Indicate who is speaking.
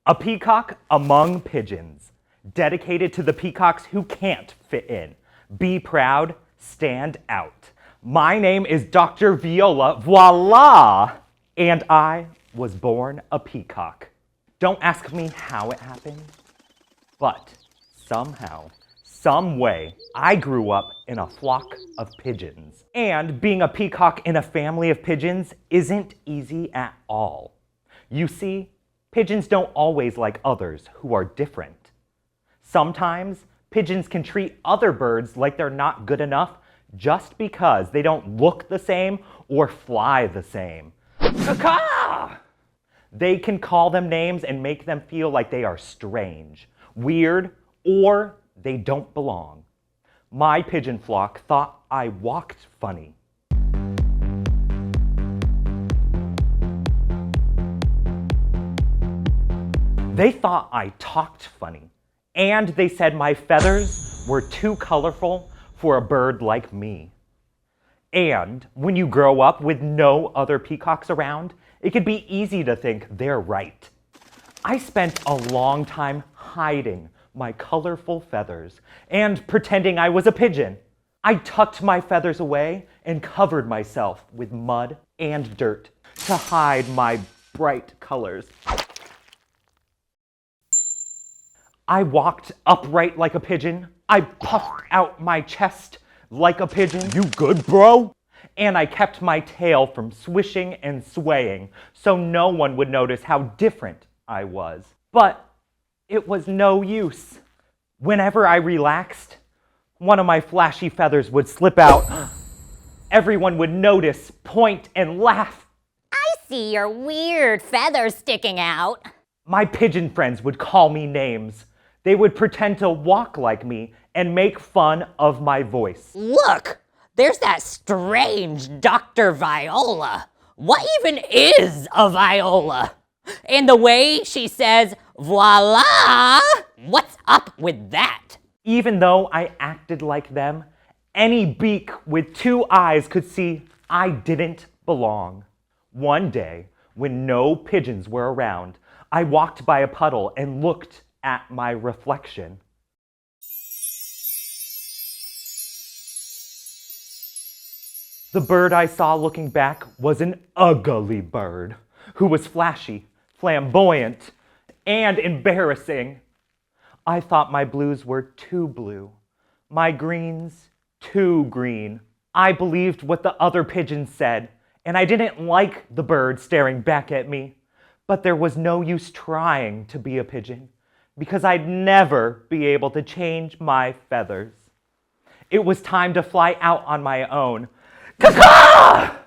Speaker 1: A peacock among pigeons, dedicated to the peacocks who can't fit in. Be proud, stand out. My name is Dr. Viola, Voila! And I was born a peacock. Don't ask me how it happened, but somehow, some way, I grew up in a flock of pigeons. And being a peacock in a family of pigeons isn't easy at all. You see, pigeons don't always like others who are different. Sometimes, pigeons can treat other birds like they're not good enough just because they don't look the same or fly the same. Caw! They can call them names and make them feel like they are strange, weird, or they don't belong. My pigeon flock thought I walked funny. They thought I talked funny, and they said my feathers were too colorful for a bird like me. And when you grow up with no other peacocks around, it can be easy to think they're right. I spent a long time hiding my colorful feathers and pretending I was a pigeon. I tucked my feathers away and covered myself with mud and dirt to hide my bright colors. I walked upright like a pigeon. I puffed out my chest like a pigeon.
Speaker 2: You good, bro?
Speaker 1: And I kept my tail from swishing and swaying so no one would notice how different I was. But it was no use. Whenever I relaxed, one of my flashy feathers would slip out. Everyone would notice, point, and laugh.
Speaker 3: I see your weird feathers sticking out.
Speaker 1: My pigeon friends would call me names. They would pretend to walk like me and make fun of my voice.
Speaker 3: Look, there's that strange Dr. Viola. What even is a viola? And the way she says, voila, what's up with that?
Speaker 1: Even though I acted like them, any beak with two eyes could see I didn't belong. One day, when no pigeons were around, I walked by a puddle and looked at my reflection. The bird I saw looking back was an ugly bird who was flashy, flamboyant, and embarrassing. I thought my blues were too blue, my greens too green. I believed what the other pigeons said, and I didn't like the bird staring back at me. But there was no use trying to be a pigeon, because I'd never be able to change my feathers. It was time to fly out on my own. Caw-caw!